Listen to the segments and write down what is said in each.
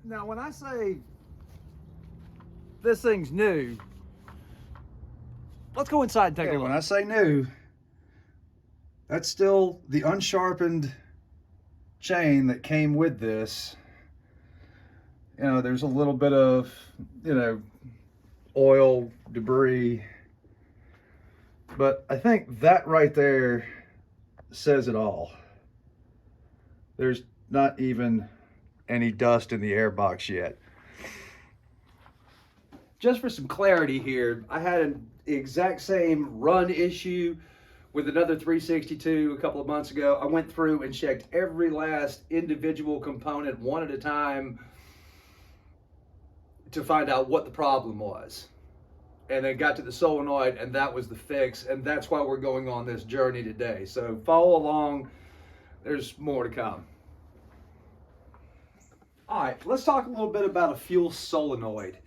Now, when I say this thing's new, let's go inside and take a look. When I say new, that's still the unsharpened chain that came with this. You know, there's a little bit of, you know, oil, debris, but I think that right there says it all. There's not even any dust in the air box yet. Just for some clarity here, I had the exact same run issue with another 362 a couple of months ago. I went through and checked every last individual component one at a time to find out what the problem was. And then got to the solenoid, and that was the fix, and that's why we're going on this journey today. So follow along, there's more to come. All right, let's talk a little bit about a fuel solenoid.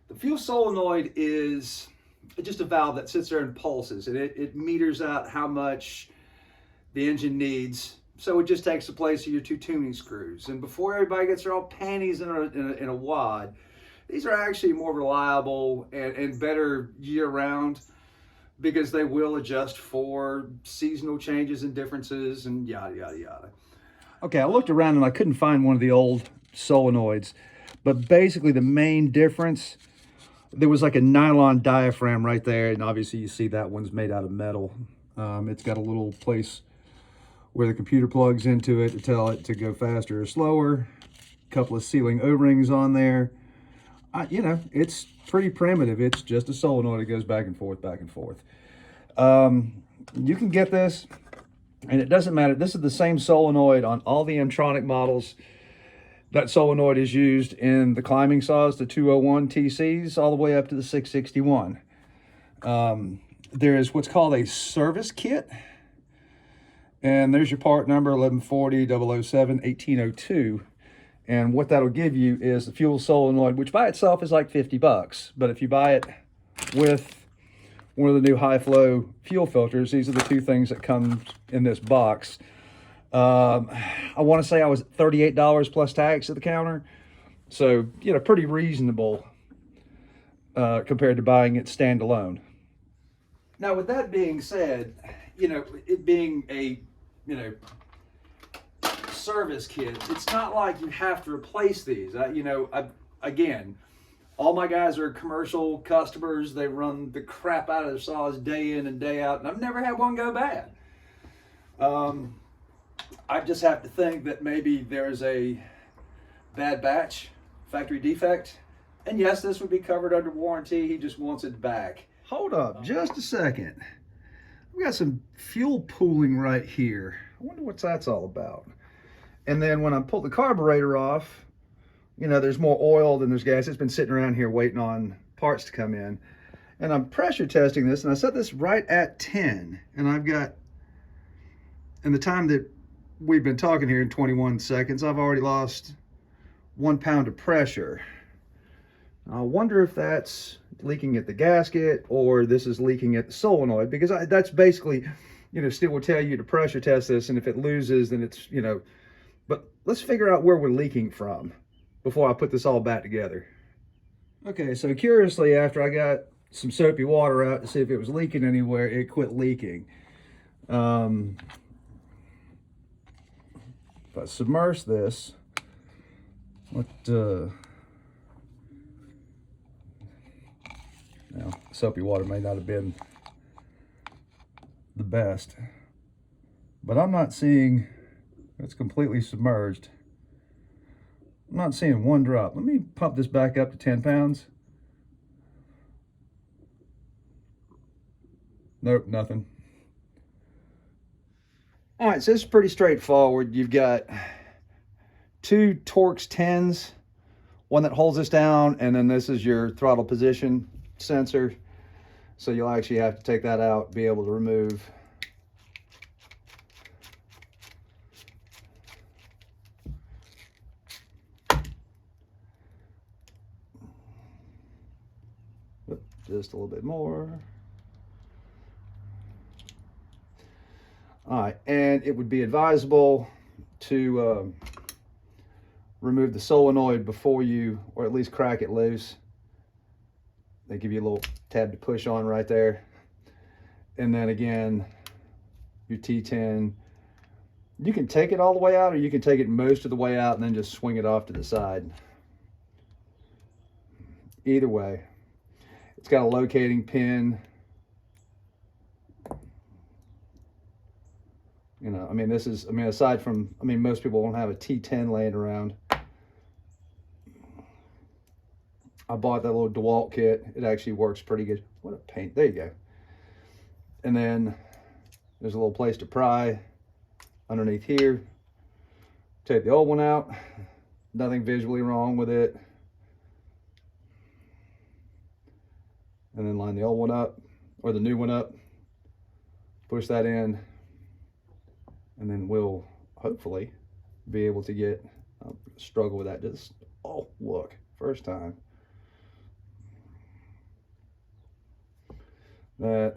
The fuel solenoid is just a valve that sits there and pulses, and it meters out how much the engine needs. So it just takes the place of your two tuning screws. And before everybody gets their all panties in a wad, these are actually more reliable and better year-round because they will adjust for seasonal changes and differences and yada, yada, yada. Okay, I looked around and I couldn't find one of the old solenoids, but basically the main difference, there was like a nylon diaphragm right there, and obviously you see that one's made out of metal. It's got a little place where the computer plugs into it to tell it to go faster or slower. A couple of sealing O-rings on there. You know, it's pretty primitive. It's just a solenoid that goes back and forth, back and forth. You can get this, and it doesn't matter. This is the same solenoid on all the M-tronic models. That solenoid is used in the climbing saws, the 201 TCs, all the way up to the 661. There is what's called a service kit. And there's your part number, 1140 007 1802. And what that'll give you is the fuel solenoid, which by itself is like 50 bucks. But if you buy it with one of the new high flow fuel filters, these are the two things that come in this box. I want to say I was $38 plus tax at the counter. So, you know, pretty reasonable compared to buying it standalone. Now, with that being said, you know, it being a, you know, service kit, it's not like you have to replace these. You know, again, all my guys are commercial customers. They run the crap out of their saws day in and day out, and I've never had one go bad. I just have to think that maybe there's a bad batch, factory defect, and yes, this would be covered under warranty. He just wants it back. Hold up just a second. We got some fuel pooling right here. I wonder what that's all about. And then when I pull the carburetor off, you know, there's more oil than there's gas. It's been sitting around here waiting on parts to come in. And I'm pressure testing this, and I set this right at 10. And I've got, in the time that we've been talking here in 21 seconds, I've already lost 1 pound of pressure. I wonder if that's leaking at the gasket or this is leaking at the solenoid, because that's basically, you know, Steel will tell you to pressure test this, and if it loses, then it's, you know, but let's figure out where we're leaking from before I put this all back together. Okay, so curiously, after I got some soapy water out to see if it was leaking anywhere, it quit leaking. If I submerge this, now, soapy water may not have been the best, but I'm not seeing it's completely submerged. I'm not seeing one drop. Let me pump this back up to 10 pounds. Nope, nothing. All right, so this is pretty straightforward. You've got two Torx 10s, one that holds this down, and then this is your throttle position sensor. So you'll actually have to take that out, be able to remove just a little bit more. All right, and it would be advisable to remove the solenoid before you, or at least crack it loose. They give you a little tab to push on right there. And then again, your T10, you can take it all the way out, or you can take it most of the way out and then just swing it off to the side. Either way, it's got a locating pin. You know, I mean, this is, I mean, aside from, I mean, most people won't have a T10 laying around. I bought that little DeWalt kit. It actually works pretty good. What a pain. There you go. And then there's a little place to pry underneath here. Take the old one out. Nothing visually wrong with it. And then line the old one up, or the new one up. Push that in. And then we'll hopefully be able to get, struggle with that. Just, oh, look, first time. That,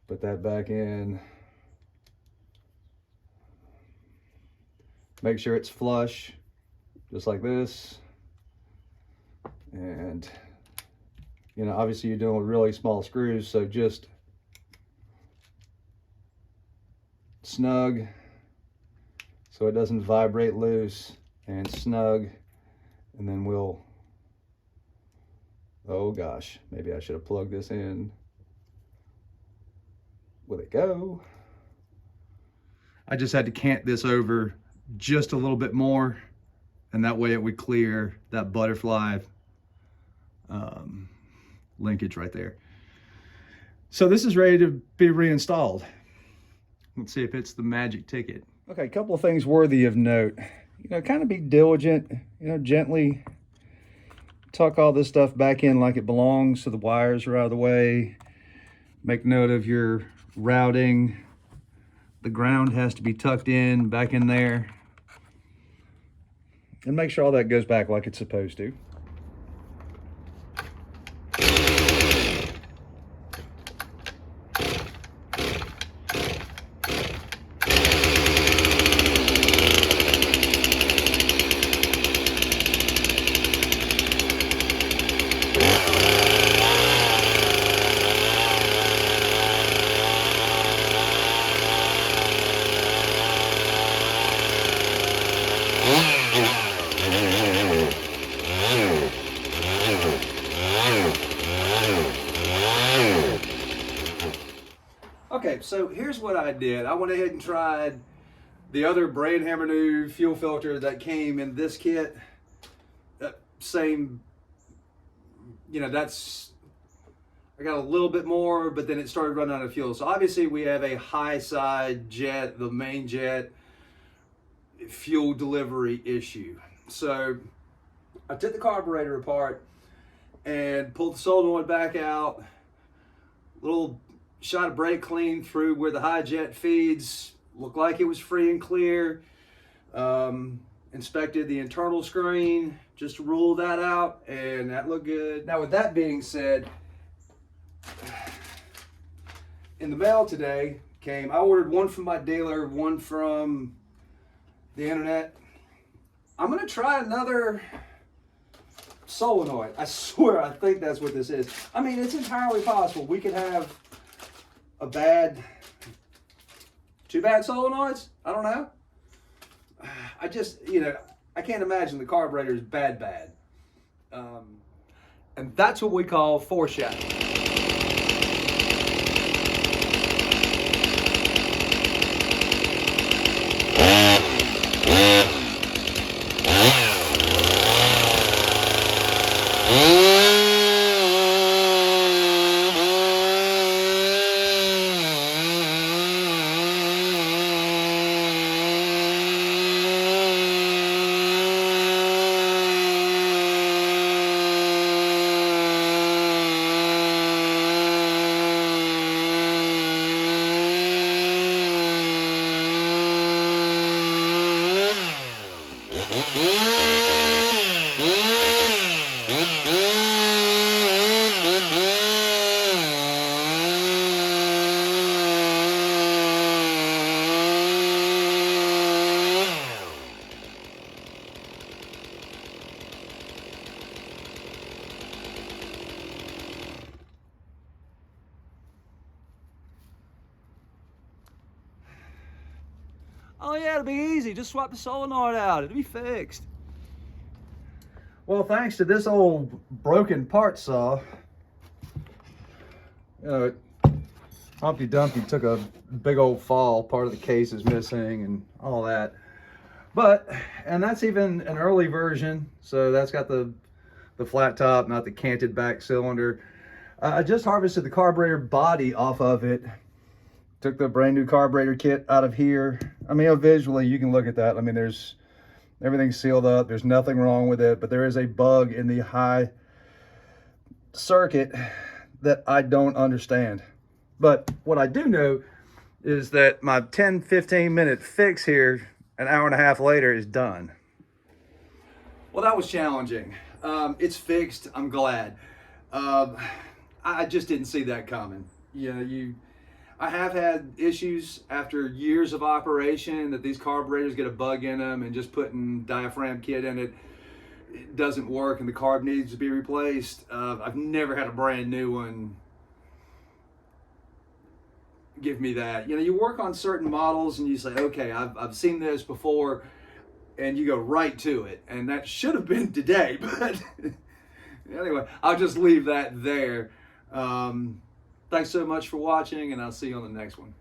put that back in. Make sure it's flush, just like this. And, you know, obviously you're doing with really small screws, so just snug so it doesn't vibrate loose, and snug, and then we'll, oh gosh, maybe I should have plugged this in. Will it go? I just had to cant this over just a little bit more, and that way it would clear that butterfly linkage right there. So this is ready to be reinstalled. Let's see if it's the magic ticket. Okay, a couple of things worthy of note. You know, kind of be diligent, you know, gently tuck all this stuff back in like it belongs so the wires are out of the way. Make note of your routing. The ground has to be tucked in, back in there. And make sure all that goes back like it's supposed to. Okay, so here's what I did. I went ahead and tried the other brand hammer new fuel filter that came in this kit. Same, you know, that's, I got a little bit more, but then it started running out of fuel. So obviously we have a high side jet, the main jet fuel delivery issue. So I took the carburetor apart and pulled the solenoid back out, little shot of brake clean through where the high jet feeds, looked like it was free and clear. Inspected the internal screen just to rule that out, and that looked good. Now with that being said, in the mail today came, I ordered one from my dealer, one from the internet. I'm gonna try another solenoid. I swear, I think that's what this is. I mean, it's entirely possible we could have two bad solenoids. I don't know. I just, you know, I can't imagine the carburetor is bad. And that's what we call foreshadowing. Oh yeah, it'll be easy. Just swap the solenoid out. It'll be fixed. Well, thanks to this old broken part saw, Humpty Dumpty took a big old fall. Part of the case is missing and all that. And that's even an early version. So that's got the flat top, not the canted back cylinder. I just harvested the carburetor body off of it. Took the brand new carburetor kit out of here. I mean, visually, you can look at that. I mean, everything's sealed up. There's nothing wrong with it, but there is a bug in the high circuit that I don't understand. But what I do know is that my 10-15 minute fix here, an hour and a half later, is done. Well, that was challenging. It's fixed. I'm glad. I just didn't see that coming. I have had issues after years of operation that these carburetors get a bug in them, and just putting diaphragm kit in it doesn't work and the carb needs to be replaced. I've never had a brand new one give me that. You work on certain models and you say, okay, I've seen this before, and you go right to it, and that should have been today, but anyway, I'll just leave that there. Thanks so much for watching, and I'll see you on the next one.